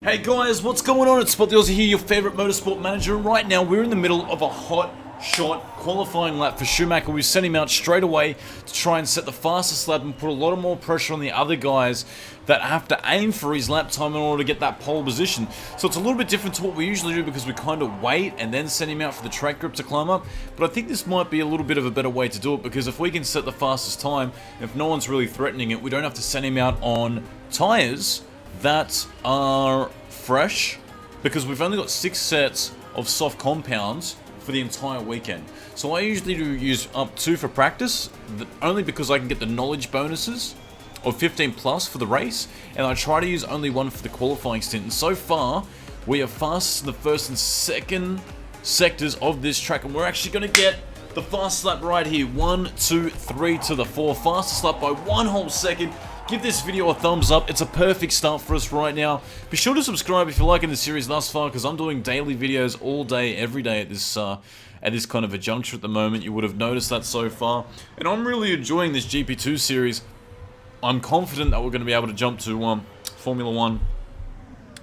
Hey guys, what's going on? It's Spot the Aussie here, your favourite motorsport manager, and right now we're in the middle of a hot shot qualifying lap for Schumacher. We've sent him out straight away to try and set the fastest lap and put a lot of more pressure on the other guys that have to aim for his lap time in order to get that pole position. So it's a little bit different to what we usually do because we kind of wait and then send him out for the track grip to climb up. But I think this might be a little bit of a better way to do it, because if we can set the fastest time, if no one's really threatening it, we don't have to send him out on tyres that are fresh, because we've only got 6 sets of soft compounds for the entire weekend. So I usually do use up 2 for practice, only because I can get the knowledge bonuses of 15 plus for the race, and I try to use only 1 for the qualifying stint. And so far, we are fastest in the first and second sectors of this track, and we're actually going to get the fastest lap right here. 1, 2, 3 to the 4, fastest lap by 1 whole second. Give this video a thumbs up. It's a perfect start for us right now. Be sure to subscribe if you're liking the series thus far, because I'm doing daily videos all day, every day at this kind of a juncture at the moment. You would have noticed that so far. And I'm really enjoying this GP2 series. I'm confident that we're going to be able to jump to Formula 1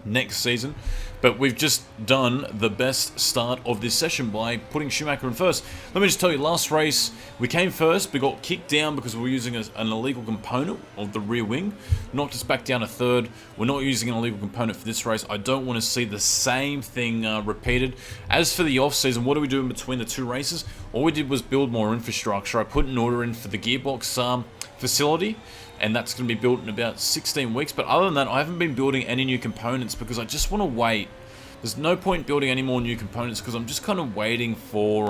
next season. But we've just done the best start of this session by putting Schumacher in first. Let me just tell you, last race, we came first, we got kicked down because we were using an illegal component of the rear wing. Knocked us back down to third. We're not using an illegal component for this race. I don't want to see the same thing repeated. As for the off-season, what do we do in between the 2 races? All we did was build more infrastructure. I put an order in for the gearbox facility, and that's going to be built in about 16 weeks. But other than that, I haven't been building any new components because I just want to wait. There's no point building any more new components because I'm just kind of waiting for,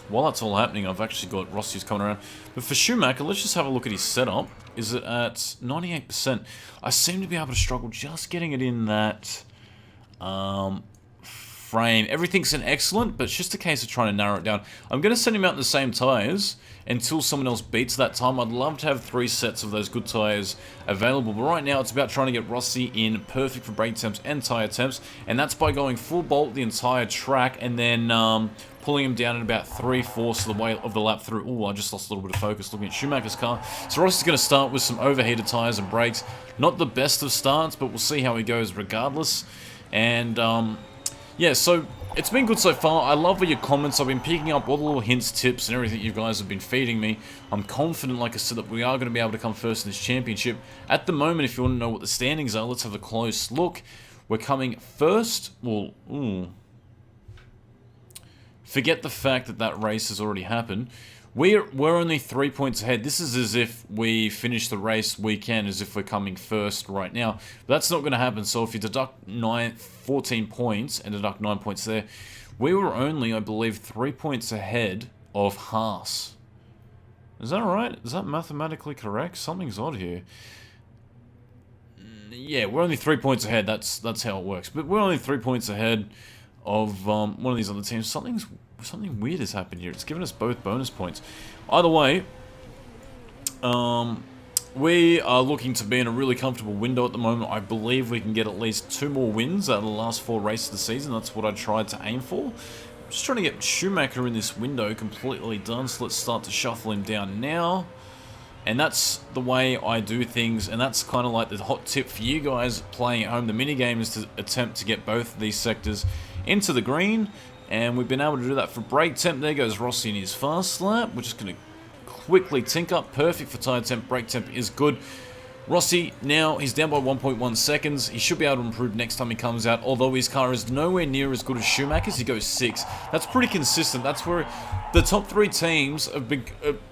while that's all happening, I've actually got Rossi's coming around. But for Schumacher, let's just have a look at his setup. Is it at 98%? I seem to be able to struggle just getting it in that frame. Everything's in excellent, but it's just a case of trying to narrow it down. I'm going to send him out in the same tyres until someone else beats that time. I'd love to have 3 sets of those good tyres available, but right now it's about trying to get Rossi in perfect for brake temps and tyre temps, and that's by going full bolt the entire track and then pulling him down at about 3/4 of the way of the lap through. Oh, I just lost a little bit of focus looking at Schumacher's car. So Rossi's going to start with some overheated tyres and brakes. Not the best of starts, but we'll see how he goes regardless. And yeah, so it's been good so far. I love all your comments. I've been picking up all the little hints, tips, and everything you guys have been feeding me. I'm confident, like I said, that we are going to be able to come first in this championship. At the moment, if you want to know what the standings are, let's have a close look. We're coming first. Well, forget the fact that that race has already happened. We're only 3 points ahead. This is as if we finish the race weekend, as if we're coming first right now. But that's not going to happen. So if you deduct 14 points and deduct 9 points there, we were only, I believe, 3 points ahead of Haas. Is that right? Is that mathematically correct? Something's odd here. Yeah, we're only 3 points ahead. That's how it works. But we're only 3 points ahead of one of these other teams. Something weird has happened here. It's given us both bonus points. Either way, we are looking to be in a really comfortable window at the moment. I believe we can get at least 2 more wins out of the last 4 races of the season. That's what I tried to aim for. I'm just trying to get Schumacher in this window completely done. So let's start to shuffle him down now. And that's the way I do things, and that's kind of like the hot tip for you guys playing at home. The minigame is to attempt to get both of these sectors into the green, and we've been able to do that for brake temp. There goes Rossi in his fast lap. We're just going to quickly tink up. Perfect for tyre temp. Brake temp is good. Rossi, now he's down by 1.1 seconds. He should be able to improve next time he comes out, although his car is nowhere near as good as Schumacher's. He goes 6. That's pretty consistent. That's where the top 3 teams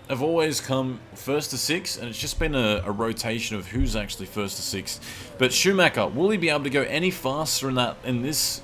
have always come first to 6, and it's just been a rotation of who's actually first to 6. But Schumacher, will he be able to go any faster in this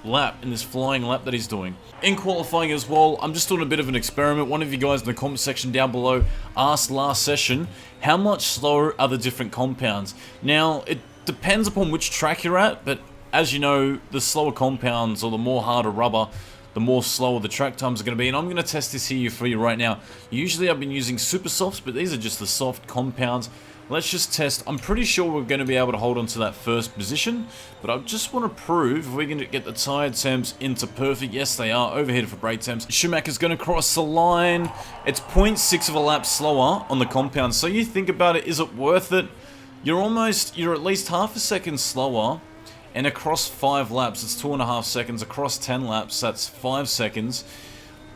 lap, in this flying lap that he's doing? In qualifying as well, I'm just doing a bit of an experiment. One of you guys in the comment section down below asked last session, how much slower are the different compounds? Now, it depends upon which track you're at, but as you know, the slower compounds or the more harder rubber, the more slower the track times are going to be. And I'm going to test this here for you right now. Usually I've been using super softs, but these are just the soft compounds. Let's just test. I'm pretty sure we're going to be able to hold on to that first position, but I just want to prove if we can get the tyre temps into perfect. Yes, they are. Overheated for brake temps. Schumacher's going to cross the line. It's 0.6 of a lap slower on the compound. So you think about it, is it worth it? you're at least half a second slower, and across 5 laps, it's 2.5 seconds. Across 10 laps, that's 5 seconds.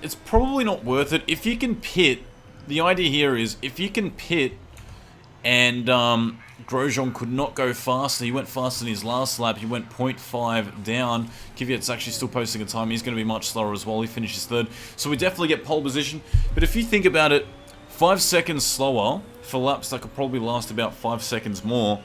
It's probably not worth it. If you can pit, the idea here is, if you can pit, and Grosjean could not go faster. He went faster in his last lap. He went 0.5 down. Kvyat's actually still posting a time. He's going to be much slower as well. He finishes 3rd. So we definitely get pole position. But if you think about it, 5 seconds slower for laps that could probably last about 5 seconds more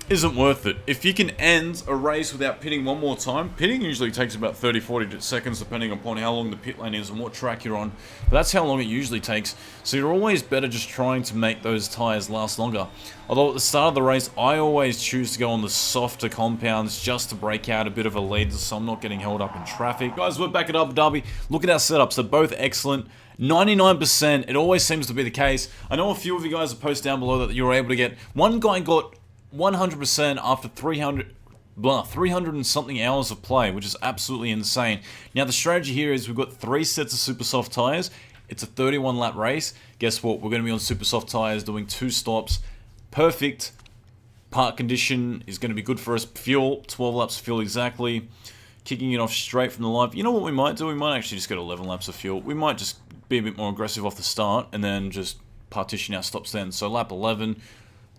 isn't worth it. If you can end a race without pitting one more time, pitting usually takes about 30-40 seconds depending upon how long the pit lane is and what track you're on, but that's how long it usually takes. So you're always better just trying to make those tyres last longer. Although at the start of the race, I always choose to go on the softer compounds just to break out a bit of a lead so I'm not getting held up in traffic. Guys, we're back at Abu Dhabi. Look at our setups. They're both excellent. 99%, it always seems to be the case. I know a few of you guys have posted down below that you were able to get, one guy got 100% after 300 and something hours of play, which is absolutely insane. Now the strategy here is we've got 3 sets of super soft tires. It's a 31 lap race. Guess what? We're going to be on super soft tires doing 2 stops. Perfect. Park condition is going to be good for us. Fuel, 12 laps of fuel exactly. Kicking it off straight from the live. You know what we might do? We might actually just go to 11 laps of fuel. We might just be a bit more aggressive off the start and then just partition our stops then. So lap 11,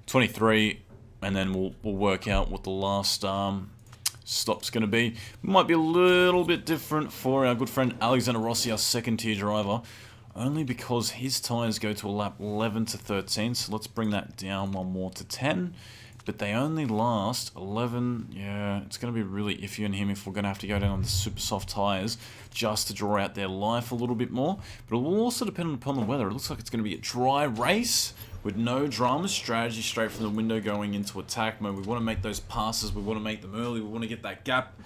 23, and then we'll work out what the last stop's going to be. Might be a little bit different for our good friend Alexander Rossi, our 2nd tier driver, only because his tyres go to a lap 11 to 13, so let's bring that down one more to 10. But they only last 11, yeah, it's going to be really iffy on him if we're going to have to go down on the super soft tyres just to draw out their life a little bit more. But it will also depend upon the weather. It looks like it's going to be a dry race with no drama. Strategy straight from the window going into attack mode. We want to make those passes. We want to make them early. We want to get that gap.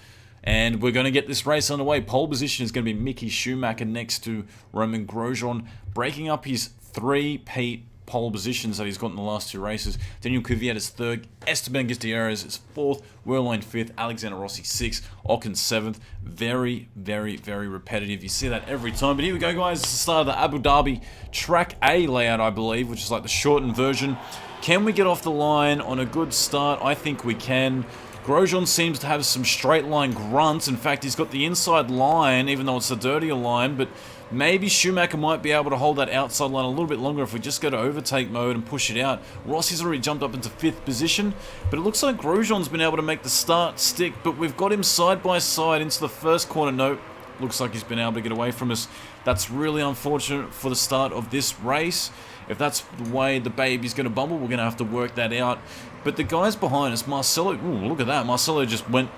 And we're going to get this race underway. Pole position is going to be Mick Schumacher next to Romain Grosjean, breaking up his 3-peat pole positions that he's got in the last 2 races. Daniil Kvyat is 3rd, Esteban Gutierrez is 4th, Wehrlein 5th, Alexander Rossi 6th, Ocon 7th. Very, very, very repetitive. You see that every time. But here we go, guys. It's the start of the Abu Dhabi Track A layout, I believe, which is like the shortened version. Can we get off the line on a good start? I think we can. Grosjean seems to have some straight line grunts. In fact, he's got the inside line, even though it's a dirtier line, but maybe Schumacher might be able to hold that outside line a little bit longer if we just go to overtake mode and push it out. Rossi's already jumped up into 5th position, but it looks like Grosjean's been able to make the start stick, but we've got him side by side into the first corner. Nope, looks like he's been able to get away from us. That's really unfortunate for the start of this race. If that's the way the baby's going to bubble, we're going to have to work that out. But the guys behind us, Marcelo, ooh, look at that. Marcelo just went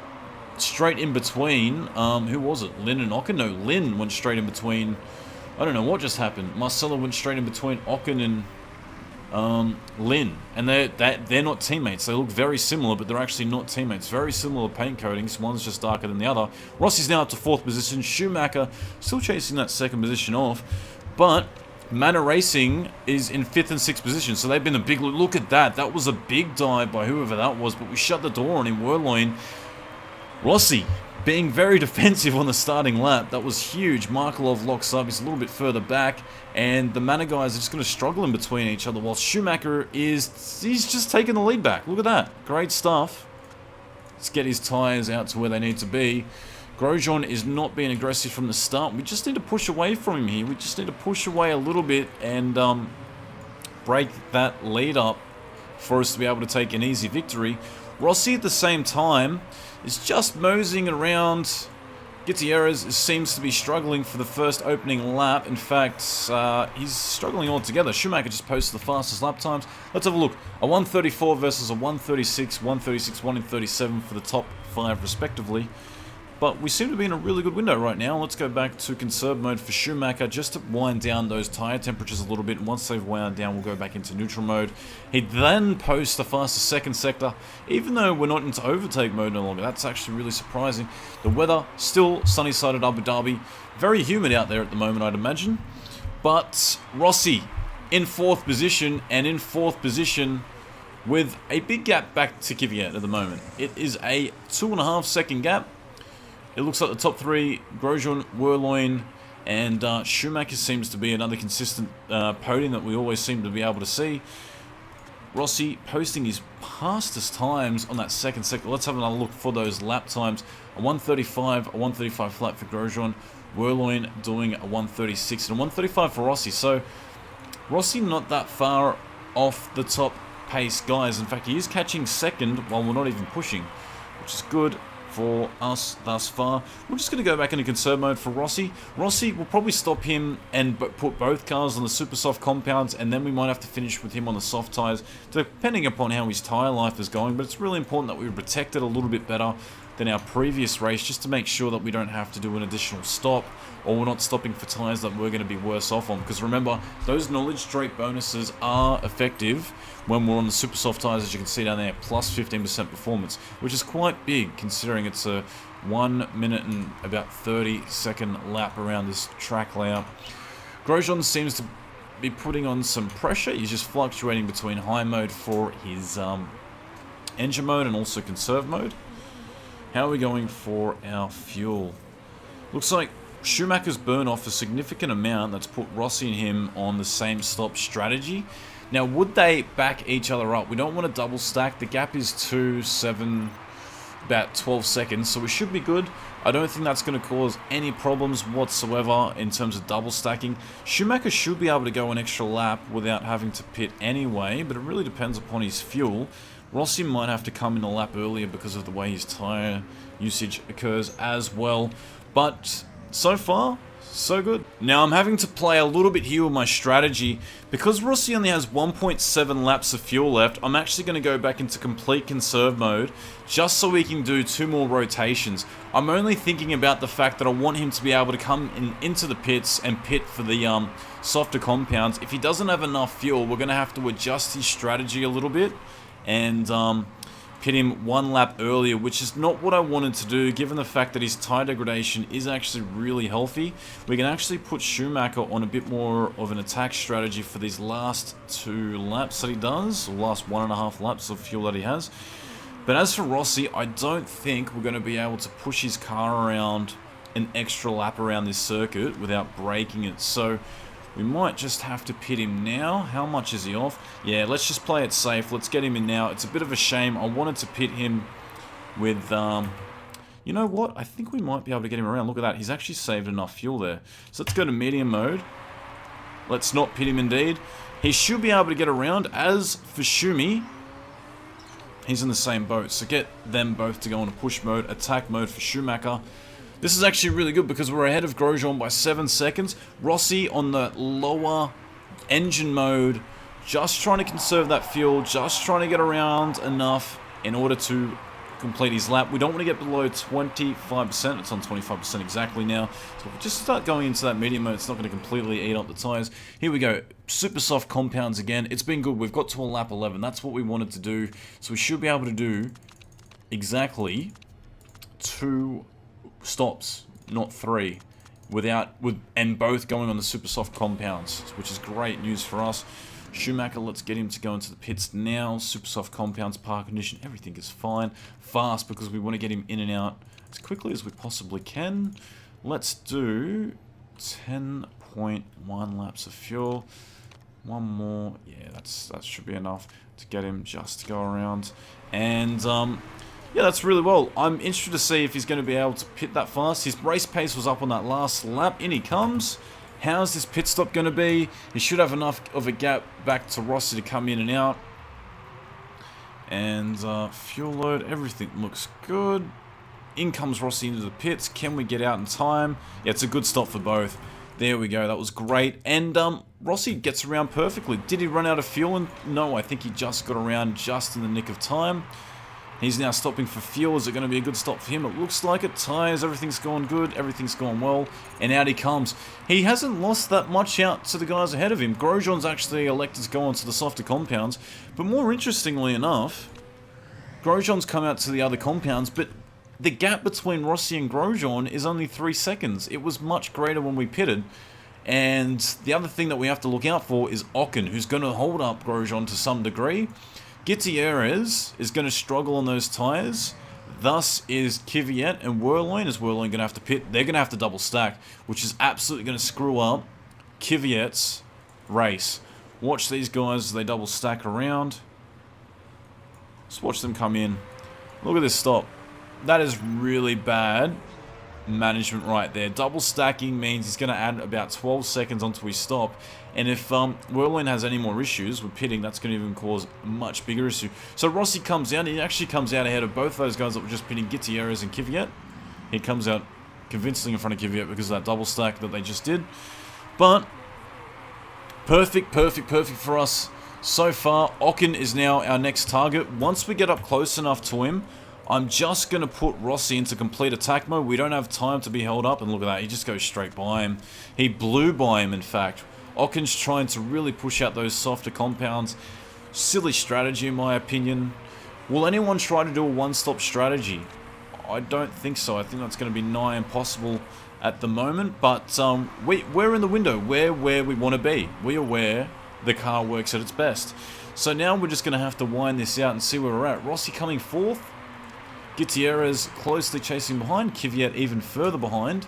straight in between, who was it? Lin and Ocon? No, Lin went straight in between. I don't know what just happened. Marcelo went straight in between Ocon and Lin. And they're not teammates. They look very similar, but they're actually not teammates. Very similar paint coatings. One's just darker than the other. Rossi's now up to 4th position. Schumacher still chasing that 2nd position off. But Manor Racing is in 5th and 6th position, so they've been a big look at that. That was a big dive by whoever that was, but we shut the door on him. Wehrlein. Rossi being very defensive on the starting lap. That was huge. Markelov locks up. He's a little bit further back, and the Manor guys are just going to struggle in between each other, while Schumacher he's just taking the lead back. Look at that. Great stuff. Let's get his tyres out to where they need to be. Grosjean is not being aggressive from the start. We just need to push away from him here. We just need to push away a little bit and break that lead up for us to be able to take an easy victory. Rossi at the same time is just moseying around. Gutierrez seems to be struggling for the first opening lap. In fact, he's struggling altogether. Schumacher just posted the fastest lap times. Let's have a look. A 134 versus a 136, 136, 1 in 37 for the top 5 respectively. But we seem to be in a really good window right now. Let's go back to conserve mode for Schumacher just to wind down those tyre temperatures a little bit. And once they've wound down, we'll go back into neutral mode. He then posts the fastest 2nd sector, even though we're not into overtake mode no longer. That's actually really surprising. The weather, still sunny side at Abu Dhabi. Very humid out there at the moment, I'd imagine. But Rossi in 4th position, and in 4th position with a big gap back to Kvyat at the moment. It is a 2.5 second gap. It looks like the top 3, Grosjean, Wehrlein, and Schumacher seems to be another consistent podium that we always seem to be able to see. Rossi posting his fastest times on that second sector. Let's have another look for those lap times. A 1:35 flat for Grosjean. Wehrlein doing a 1:36 and a 1:35 for Rossi. So Rossi not that far off the top pace guys. In fact, he is catching second while we're not even pushing, which is good for us thus far. We're just going to go back into conserve mode for Rossi. Rossi will probably stop him and put both cars on the super soft compounds, and then we might have to finish with him on the soft tyres, depending upon how his tyre life is going. But it's really important that we protect it a little bit better than our previous race, just to make sure that we don't have to do an additional stop, or we're not stopping for tyres that we're going to be worse off on. Because remember, those knowledge straight bonuses are effective when we're on the super soft tyres, as you can see down there, plus 15% performance, which is quite big considering it's a 1 minute and about 30-second lap around this track layout. Grosjean seems to be putting on some pressure. He's just fluctuating between high mode for his engine mode and also conserve mode. How are we going for our fuel? Looks like Schumacher's burned off a significant amount. That's put Rossi and him on the same stop strategy. Now, would they back each other up? We don't want to double stack. The gap is 7, about 12 seconds, so we should be good. I don't think that's going to cause any problems whatsoever in terms of double stacking. Schumacher should be able to go an extra lap without having to pit anyway, but it really depends upon his fuel. Rossi might have to come in a lap earlier because of the way his tyre usage occurs as well. But so far, so good. Now I'm having to play a little bit here with my strategy. Because Rossi only has 1.7 laps of fuel left, I'm actually going to go back into complete conserve mode just so we can do 2 more rotations. I'm only thinking about the fact that I want him to be able to come into the pits and pit for the softer compounds. If he doesn't have enough fuel, we're going to have to adjust his strategy a little bit and pit him 1 lap earlier, which is not what I wanted to do, given the fact that his tyre degradation is actually really healthy. We can actually put Schumacher on a bit more of an attack strategy for these last 2 laps that he does, or last 1.5 laps of fuel that he has. But as for Rossi, I don't think we're going to be able to push his car around an extra lap around this circuit without breaking it. So we might just have to pit him now. How much is he off? Yeah, let's just play it safe. Let's get him in now. It's a bit of a shame. I wanted to pit him with, you know what? I think we might be able to get him around. Look at that. He's actually saved enough fuel there. So let's go to medium mode. Let's not pit him indeed. He should be able to get around. As for Schumi, he's in the same boat. So get them both to go into push mode, attack mode for Schumacher. This is actually really good because we're ahead of Grosjean by 7 seconds. Rossi on the lower engine mode, just trying to conserve that fuel, just trying to get around enough in order to complete his lap. We don't want to get below 25%. It's on 25% exactly now. So if we just start going into that medium mode, it's not going to completely eat up the tyres. Here we go. Super soft compounds again. It's been good. We've got to a lap 11. That's what we wanted to do. So we should be able to do exactly 2 stops, not 3, and both going on the super soft compounds, which is great news for us. Schumacher, let's get him to go into the pits now. Super soft compounds, park condition, everything is fine. Fast, because we want to get him in and out as quickly as we possibly can. Let's do 10.1 laps of fuel. 1 more. Yeah, that should be enough to get him just to go around. And yeah, that's really well. I'm interested to see if he's going to be able to pit that fast. His race pace was up on that last lap. In he comes. How's this pit stop going to be? He should have enough of a gap back to Rossi to come in and out. And fuel load, everything looks good. In comes Rossi into the pits. Can we get out in time? Yeah, it's a good stop for both. There we go. That was great. And Rossi gets around perfectly. Did he run out of fuel? No, I think he just got around just in the nick of time. He's now stopping for fuel. Is it going to be a good stop for him? It looks like it. Tyres, everything's going good. Everything's going well. And out he comes. He hasn't lost that much out to the guys ahead of him. Grosjean's actually elected to go on to the softer compounds. But more interestingly enough, Grosjean's come out to the other compounds, but the gap between Rossi and Grosjean is only 3 seconds. It was much greater when we pitted. And the other thing that we have to look out for is Ocon, who's going to hold up Grosjean to some degree. Gutierrez is going to struggle on those tyres. Thus is Kvyat and Wehrlein. Is Wehrlein going to have to pit? They're going to have to double stack, which is absolutely going to screw up Kvyat's race. Watch these guys as they double stack around. Just watch them come in. Look at this stop. That is really bad management right there. Double stacking means he's going to add about 12 seconds onto his stop. And if Romain has any more issues with pitting, that's going to even cause a much bigger issue. So Rossi comes out. He actually comes out ahead of both those guys that were just pitting, Gutierrez and Kvyat. He comes out convincingly in front of Kvyat because of that double stack that they just did. But perfect for us so far. Ocon is now our next target. Once we get up close enough to him, I'm just going to put Rossi into complete attack mode. We don't have time to be held up. And look at that. He just goes straight by him. He blew by him, in fact. Ocon's trying to really push out those softer compounds. Silly strategy, in my opinion. Will anyone try to do a one-stop strategy? I don't think so. I think that's going to be nigh impossible at the moment. But we're in the window. We're where we want to be. We are where the car works at its best. So now we're just going to have to wind this out and see where we're at. Rossi coming fourth. Gutierrez closely chasing behind, Kvyat even further behind,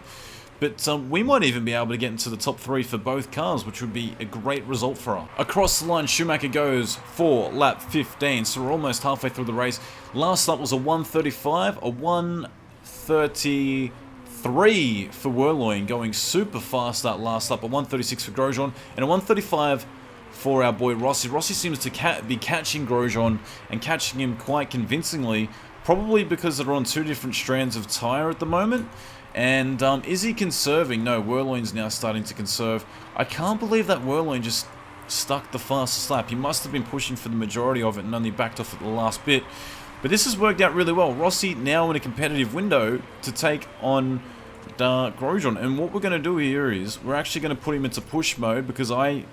but we might even be able to get into the top 3 for both cars, which would be a great result for us. Across the line, Schumacher goes for lap 15, so we're almost halfway through the race. Last lap was a 1:35, a 1:33 for Romain, going super fast that last lap, a 1:36 for Grosjean, and a 1:35 for our boy Rossi. Rossi seems to be catching Grosjean and catching him quite convincingly. Probably because they're on 2 different strands of tyre at the moment. And is he conserving? No, Romain's now starting to conserve. I can't believe that Romain just stuck the fastest lap. He must have been pushing for the majority of it and only backed off at the last bit. But this has worked out really well. Rossi now in a competitive window to take on Grosjean. And what we're going to do here is we're actually going to put him into push mode because I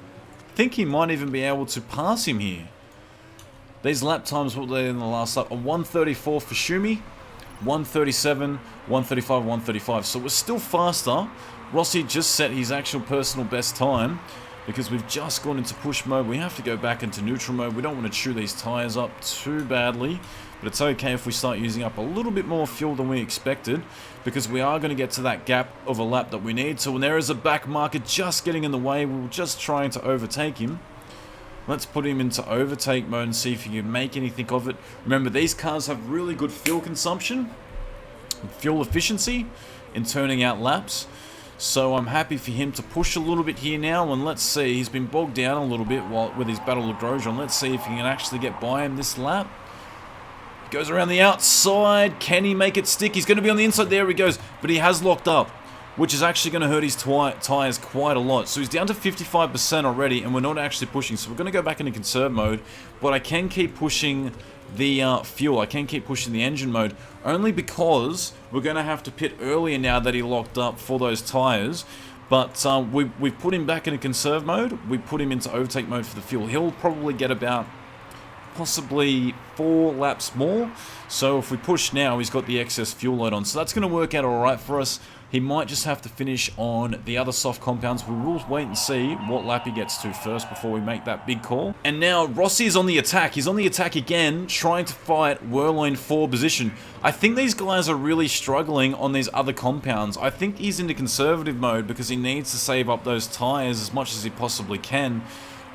think he might even be able to pass him here. These lap times were there in the last lap. A 1:34 for Schumi, 1:37, 1:35, 1:35. So we're still faster. Rossi just set his actual personal best time because we've just gone into push mode. We have to go back into neutral mode. We don't want to chew these tyres up too badly. But it's okay if we start using up a little bit more fuel than we expected because we are going to get to that gap of a lap that we need. So when there is a back marker just getting in the way, we're just trying to overtake him. Let's put him into overtake mode and see if he can make anything of it. Remember, these cars have really good fuel consumption, fuel efficiency in turning out laps. So I'm happy for him to push a little bit here now. And let's see, he's been bogged down a little bit with his battle with Grosjean. Let's see if he can actually get by him this lap. He goes around the outside. Can he make it stick? He's going to be on the inside. There he goes. But he has locked up, which is actually going to hurt his tyres quite a lot. So he's down to 55% already, and we're not actually pushing. So we're going to go back into conserve mode, but I can keep pushing the fuel. I can keep pushing the engine mode, only because we're going to have to pit earlier now that he locked up for those tyres. But we've put him back into conserve mode. We put him into overtake mode for the fuel. He'll probably get about possibly 4 laps more. So if we push now, he's got the excess fuel load on. So that's going to work out alright for us. He might just have to finish on the other soft compounds. We will wait and see what lap he gets to first before we make that big call. And now Rossi is on the attack. He's on the attack again, trying to fight Romain for position. I think these guys are really struggling on these other compounds. I think he's into conservative mode because he needs to save up those tyres as much as he possibly can.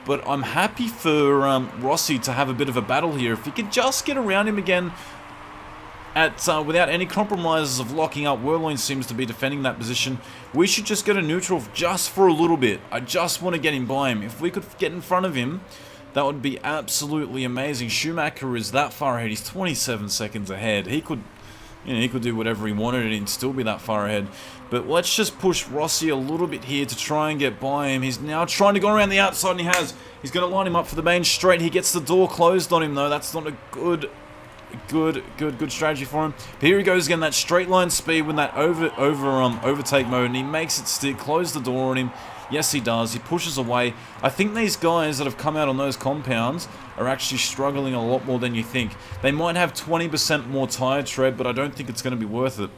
But I'm happy for Rossi to have a bit of a battle here. If he could just get around him again without any compromises of locking up. Romain seems to be defending that position. We should just go to neutral just for a little bit. I just want to get him by him. If we could get in front of him, that would be absolutely amazing. Schumacher is that far ahead. He's 27 seconds ahead. He could do whatever he wanted and he'd still be that far ahead. But let's just push Rossi a little bit here to try and get by him. He's now trying to go around the outside, and he has. He's going to line him up for the main straight. He gets the door closed on him, though. That's not a good strategy for him. But here he goes again, that straight line speed with that overtake mode, and he makes it stick. Close the door on him. Yes, he does. He pushes away. I think these guys that have come out on those compounds are actually struggling a lot more than you think. They might have 20% more tire tread, but I don't think it's going to be worth it.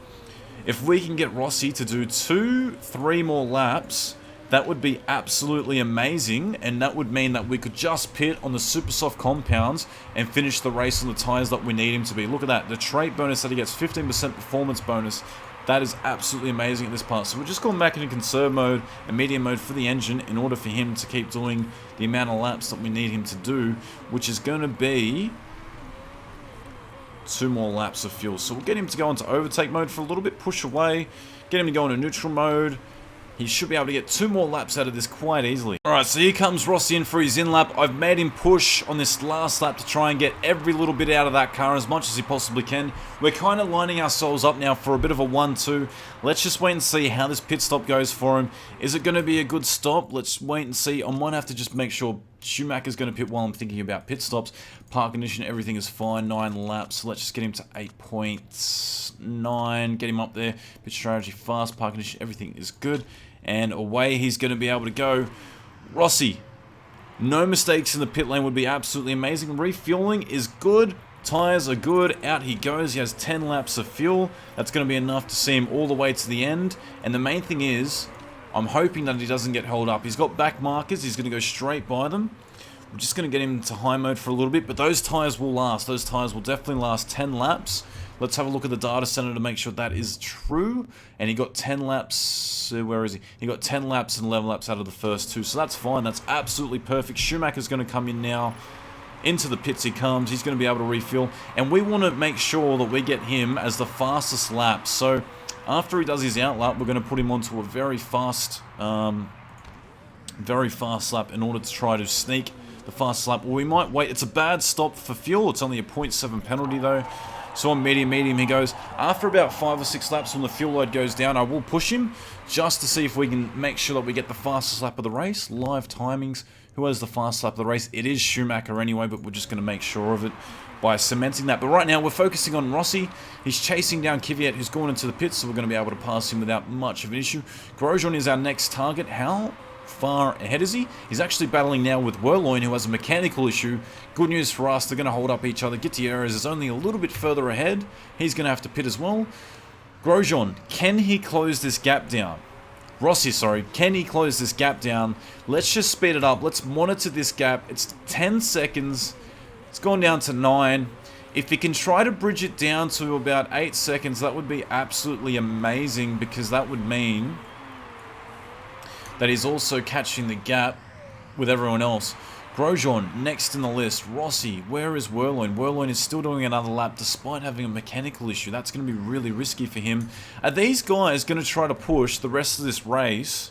If we can get Rossi to do 2-3 more laps, that would be absolutely amazing, and that would mean that we could just pit on the super soft compounds and finish the race on the tyres that we need him to be. Look at that, the trait bonus that he gets, 15% performance bonus. That is absolutely amazing at this part. So we're just going back into conserve mode and medium mode for the engine in order for him to keep doing the amount of laps that we need him to do, which is going to be 2 more laps of fuel. So we'll get him to go into overtake mode for a little bit, push away, get him to go into neutral mode. He should be able to get 2 more laps out of this quite easily. Alright, so here comes Rossi in for his in-lap. I've made him push on this last lap to try and get every little bit out of that car as much as he possibly can. We're kind of lining ourselves up now for a bit of a 1-2. Let's just wait and see how this pit stop goes for him. Is it going to be a good stop? Let's wait and see. I might have to just make sure Schumacher's going to pit while I'm thinking about pit stops. Park condition, everything is fine. 9 laps. So let's just get him to 8.9. Get him up there. Pit strategy fast. Park condition, everything is good. And away he's going to be able to go. Rossi, no mistakes in the pit lane would be absolutely amazing. Refueling is good. Tyres are good. Out he goes. He has 10 laps of fuel. That's going to be enough to see him all the way to the end. And the main thing is, I'm hoping that he doesn't get held up. He's got back markers. He's going to go straight by them. We're just going to get him into high mode for a little bit. But those tyres will last. Those tyres will definitely last 10 laps. Let's have a look at the data center to make sure that is true. And he got 10 laps. Where is he? He got 10 laps and 11 laps out of the first 2. So that's fine. That's absolutely perfect. Schumacher's going to come in now. Into the pits he comes. He's going to be able to refuel. And we want to make sure that we get him as the fastest lap. So after he does his out lap, we're going to put him onto a very fast lap in order to try to sneak the fastest lap. Well, we might wait. It's a bad stop for fuel. It's only a 0.7 penalty though. So on medium he goes. After about 5 or 6 laps when the fuel load goes down, I will push him just to see if we can make sure that we get the fastest lap of the race. Live timings. Who has the fastest lap of the race? It is Schumacher anyway, but we're just going to make sure of it by cementing that. But right now we're focusing on Rossi. He's chasing down Kvyat, who's going into the pits, so we're going to be able to pass him without much of an issue. Grosjean is our next target. How far ahead is he? He's actually battling now with Wehrlein, who has a mechanical issue. Good news for us, they're going to hold up each other. Gutierrez is only a little bit further ahead. He's going to have to pit as well. Grosjean, can he close this gap down? Rossi, sorry, can he close this gap down? Let's just speed it up. Let's monitor this gap. It's 10 seconds. It's gone down to 9. If he can try to bridge it down to about 8 seconds, that would be absolutely amazing, because that would mean that he's also catching the gap with everyone else. Grosjean, next in the list. Rossi, where is Wehrlein? Wehrlein is still doing another lap despite having a mechanical issue. That's going to be really risky for him. Are these guys going to try to push the rest of this race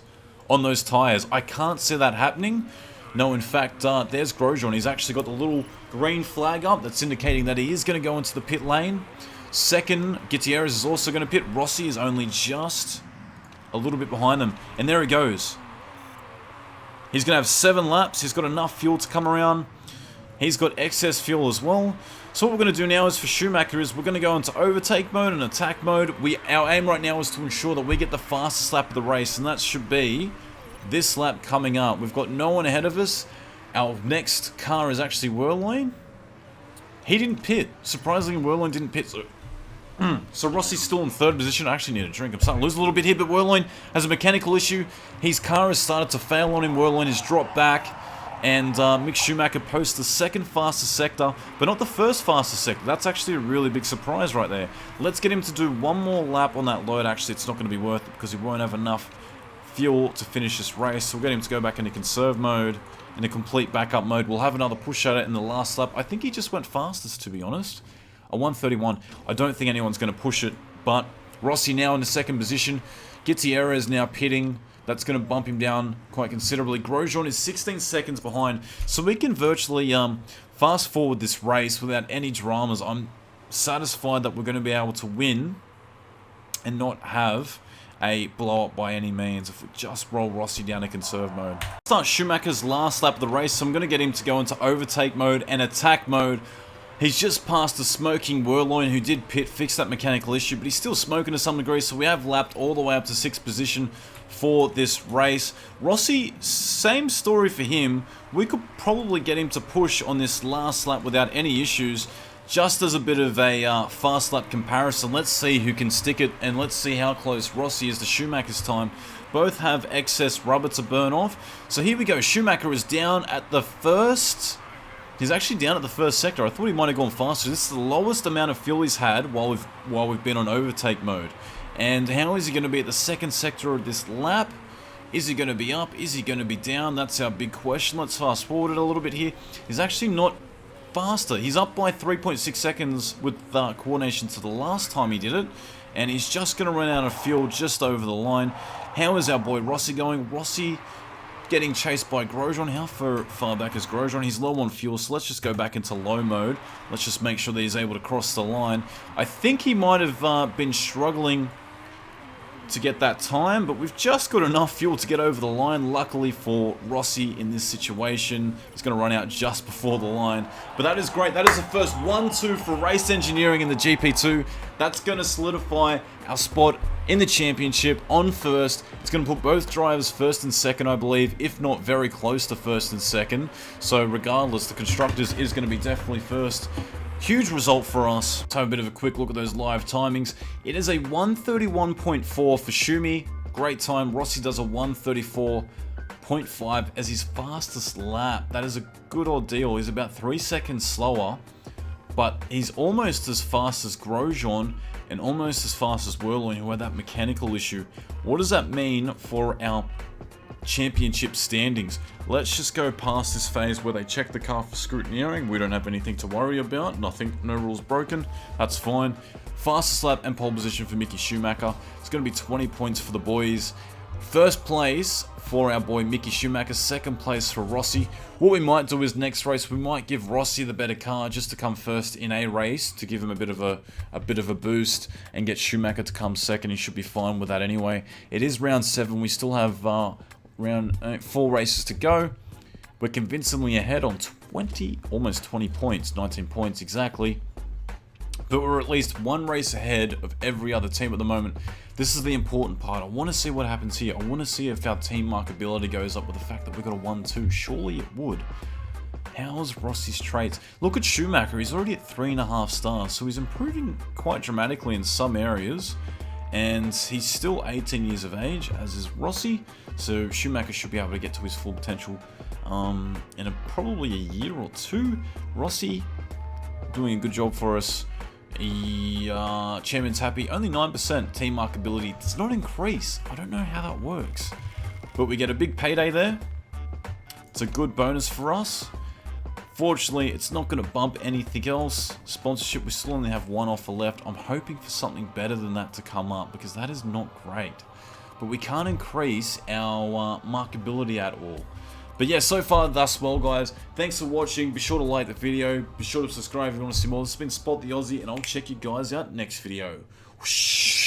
on those tyres? I can't see that happening. No, in fact, there's Grosjean. He's actually got the little green flag up. That's indicating that he is going to go into the pit lane. Second, Gutierrez is also going to pit. Rossi is only just a little bit behind them. And there he goes. He's going to have 7 laps. He's got enough fuel to come around. He's got excess fuel as well. So what we're going to do now is for Schumacher is we're going to go into overtake mode and attack mode. Our aim right now is to ensure that we get the fastest lap of the race, and that should be this lap coming up. We've got no one ahead of us. Our next car is actually Wehrlein. He didn't pit. Surprisingly, Wehrlein didn't pit. So Rossi's still in 3rd position. I actually need a drink. I'm starting to lose a little bit here, but Wehrlein has a mechanical issue. His car has started to fail on him. Wehrlein has dropped back. And Mick Schumacher posts the 2nd fastest sector, but not the 1st fastest sector. That's actually a really big surprise right there. Let's get him to do one more lap on that load. Actually, it's not going to be worth it because he won't have enough fuel to finish this race. So we'll get him to go back into conserve mode, into complete backup mode. We'll have another push at it in the last lap. I think he just went fastest, to be honest. A 1:31. I don't think anyone's going to push it, but Rossi now in the 2nd position. Gutierrez now pitting. That's going to bump him down quite considerably. Grosjean is 16 seconds behind, so we can virtually fast forward this race without any dramas. I'm satisfied that we're going to be able to win and not have a blow up by any means if we just roll Rossi down to conserve mode. Start Schumacher's last lap of the race, so I'm going to get him to go into overtake mode and attack mode. He's just passed the smoking Wehrlein, who did pit, fix that mechanical issue, but he's still smoking to some degree, so we have lapped all the way up to 6th position for this race. Rossi, same story for him. We could probably get him to push on this last lap without any issues, just as a bit of a fast lap comparison. Let's see who can stick it, and let's see how close Rossi is to Schumacher's time. Both have excess rubber to burn off. So here we go. Schumacher is down at the 1st... He's actually down at the 1st sector. I thought he might have gone faster. This is the lowest amount of fuel he's had while we've been on overtake mode. And how is he going to be at the 2nd sector of this lap? Is he going to be up? Is he going to be down? That's our big question. Let's fast forward it a little bit here. He's actually not faster. He's up by 3.6 seconds with coordination to the last time he did it. And he's just going to run out of fuel just over the line. How is our boy Rossi going? Rossi getting chased by Grosjean. How far back is Grosjean? He's low on fuel, so let's just go back into low mode. Let's just make sure that he's able to cross the line. I think he might have been struggling to get that time, but we've just got enough fuel to get over the line. Luckily for Rossi in this situation, he's going to run out just before the line. But that is great. That is the first 1-2 for race engineering in the GP2. That's going to solidify our spot in the championship on first. It's going to put both drivers first and second, I believe, if not very close to first and second. So regardless, the constructors is going to be definitely first. Huge result for us. Let's have a bit of a quick look at those live timings. It is a 1:31.4 for Schumi. Great time. Rossi does a 1:34.5 as his fastest lap. That is a good ordeal. He's about 3 seconds slower, but he's almost as fast as Grosjean and almost as fast as Wehrlein, who had that mechanical issue. What does that mean for our championship standings? Let's just go past this phase where they check the car for scrutineering. We don't have anything to worry about. Nothing, no rules broken. That's fine. Fastest lap and pole position for Mickey Schumacher. It's going to be 20 points for the boys. First place for our boy Mickey Schumacher. Second place for Rossi. What we might do is next race we might give Rossi the better car just to come first in a race to give him a bit of a boost and get Schumacher to come second. He should be fine with that anyway. It is round 7. We still have round 4 races to go. We're convincingly ahead on 20, almost 20 points, 19 points exactly. But we're at least one race ahead of every other team at the moment. This is the important part. I want to see what happens here. I want to see if our team markability goes up with the fact that we've got a 1-2. Surely it would. How's Rossi's traits? Look at Schumacher. He's already at 3.5 stars, so he's improving quite dramatically in some areas. And he's still 18 years of age, as is Rossi. So Schumacher should be able to get to his full potential in probably a year or two. Rossi doing a good job for us. Chairman's happy. Only 9% team markability does not increase. I don't know how that works. But we get a big payday there. It's a good bonus for us. Fortunately, it's not going to bump anything else. Sponsorship, we still only have one offer left. I'm hoping for something better than that to come up because that is not great. But we can't increase our markability at all. But yeah, so far thus well, guys. Thanks for watching. Be sure to like the video. Be sure to subscribe if you want to see more. This has been Spot the Aussie, and I'll check you guys out next video. Whoosh.